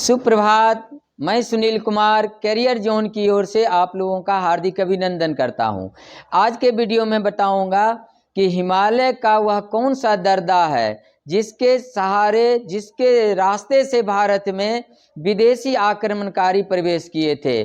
सुप्रभात। मैं Sunil Kumar career zone की ओर से आप लोगों का हार्दिक अभिनंदन करता हूं। आज के वीडियो में बताऊंगा कि हिमालय का वह कौन सा दर्रा है जिसके सहारे, जिसके रास्ते से भारत में विदेशी आक्रमणकारी प्रवेश किए थे।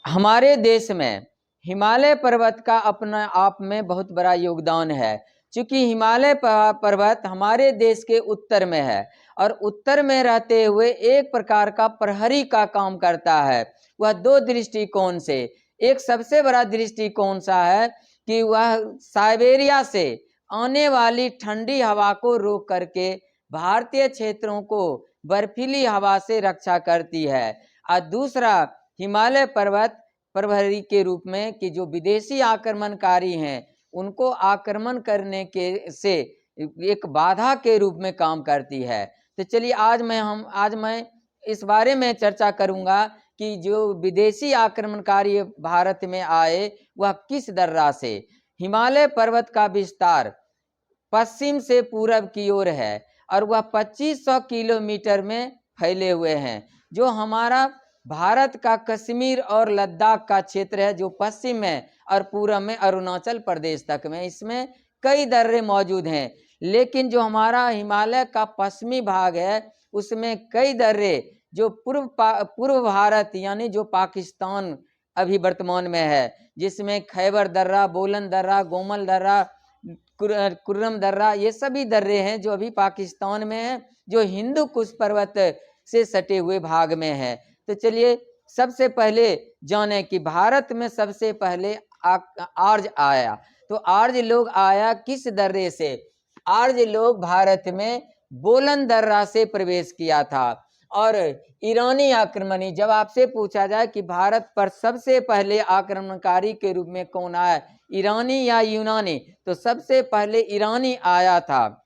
हमारे देश में हिमालय पर्वत का अपना आप में बहुत बड़ा योगदान है, क्योंकि हिमालय पर्वत हमारे देश के उत्तर में है और उत्तर में रहते हुए एक प्रकार का प्रहरी का काम करता है। वह दो दृष्टिकोण से, एक सबसे बड़ा दृष्टिकोण सा है कि वह साइबेरिया से आने वाली ठंडी हवा को रोक करके भारतीय क्षेत्रों को बर्फीली हवा से रक्षा करती है। और दूसरा हिमालय पर्वत प्रहरी के रूप में कि जो विदेशी आक्रमणकारी हैं उनको आक्रमण करने के से एक बाधा के रूप में काम करती है। तो चलिए आज मैं इस बारे में चर्चा करूंगा कि जो विदेशी आक्रमणकारी भारत में आए वह किस दर्रा से। हिमालय पर्वत का विस्तार पश्चिम से पूरब की ओर है और वह 2500 किलोमीटर में फैले हुए हैं। जो हमारा भारत का कश्मीर और लद्दाख का क्षेत्र है जो पश्चिम में और पूरब में अरुणाचल प्रदेश तक में, इसमें कई दर्रे मौजूद हैं। लेकिन जो हमारा हिमालय का पश्चिमी भाग है उसमें कई दर्रे जो पूर्व भारत यानी जो पाकिस्तान अभी वर्तमान में है, जिसमें खैबर दर्रा, बोलन दर्रा, गोमल दर्रा, कुर्रम दर्रा, ये सभी दर्रे हैं जो अभी पाकिस्तान में है, जो हिंदू कुश पर्वत से सटे हुए भाग में है। तो चलिए सबसे पहले जाने कि भारत में सबसे पहले आर्य आया। तो आर्य लोग आया किस दर्रे से? आर्य लोग भारत में बोलन दर्रा से प्रवेश किया था। और ईरानी आक्रमणी, जब आपसे पूछा जाए कि भारत पर सबसे पहले आक्रमणकारी के रूप में कौन आया, ईरानी या यूनानी, तो सबसे पहले ईरानी आया था।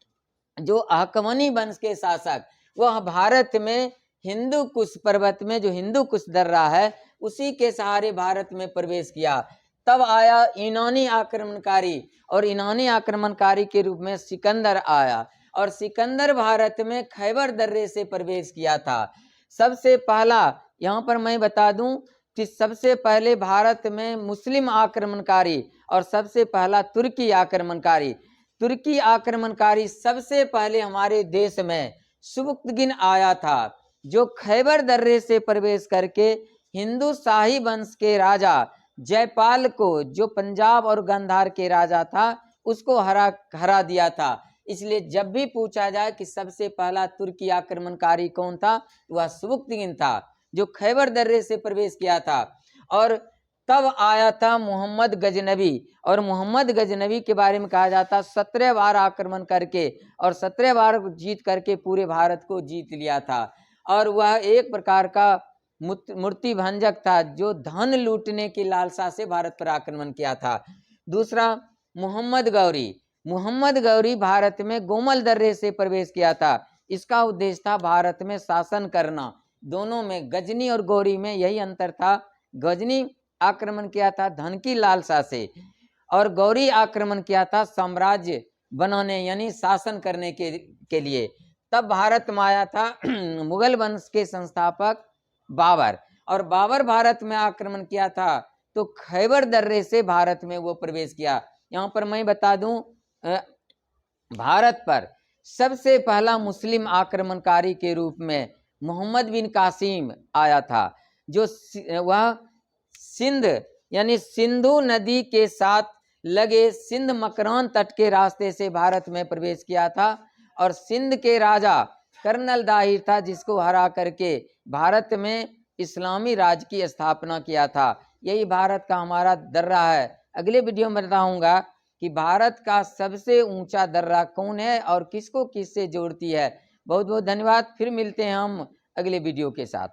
जो अहकमनी वंश के शासक, वह भारत में हिंदू कुश पर्वत में जो हिंदू कुश दर्रा है उसी के सहारे भारत में प्रवेश किया। तब आया यूनानी आक्रमणकारी और यूनानी आक्रमणकारी के रूप में सिकंदर आया और सिकंदर भारत में खैबर दर्रे से प्रवेश किया था। सबसे पहला यहाँ पर मैं बता दूं कि सबसे पहले भारत में मुस्लिम आक्रमणकारी और सबसे पहला तुर्की आक्रमणकारी सबसे पहले हमारे देश में सुबुक्तगिन आया था, जो खैबर दर्रे से प्रवेश करके हिंदू शाही वंश के राजा जयपाल को, जो पंजाब और गांधार के राजा था, उसको हरा दिया था। इसलिए जब भी पूछा जाए कि सबसे पहला तुर्की आक्रमणकारी कौन था, वह सुबुक्तगिन था जो खैबर दर्रे से प्रवेश किया था। और तब आया था मोहम्मद गजनवी, और मोहम्मद गजनवी के बारे में कहा जाता 17 बार आक्रमण करके और 17 बार जीत करके पूरे भारत को जीत लिया था। और वह एक प्रकार का मूर्ति भंजक था जो धन लूटने की लालसा से भारत पर आक्रमण किया था। दूसरा मोहम्मद गौरी भारत में गोमल दर्रे से प्रवेश किया था। इसका उद्देश्य था भारत में शासन करना। दोनों में, गजनी और गौरी में यही अंतर था। गजनी आक्रमण किया था धन की लालसा से और गौरी आक्रमण किया था साम्राज्य बनाने यानी शासन करने के लिए। तब भारत में आया था मुगल वंश के संस्थापक बाबर, और बाबर भारत में आक्रमण किया था तो खैबर दर्रे से भारत में वो प्रवेश किया। यहाँ पर मैं बता दूं भारत पर सबसे पहला मुस्लिम आक्रमणकारी के रूप में मोहम्मद बिन कासिम आया था, जो वह सिंध यानी सिंधु नदी के साथ लगे सिंध मकरान तट के रास्ते से भारत में प्रवेश किया था। और सिंध के राजा कर्नल दाहिर था जिसको हरा करके भारत में इस्लामी राज की स्थापना किया था। यही भारत का हमारा दर्रा है। अगले वीडियो में बताऊंगा कि भारत का सबसे ऊंचा दर्रा कौन है और किसको किससे जोड़ती है। बहुत बहुत धन्यवाद। फिर मिलते हैं हम अगले वीडियो के साथ।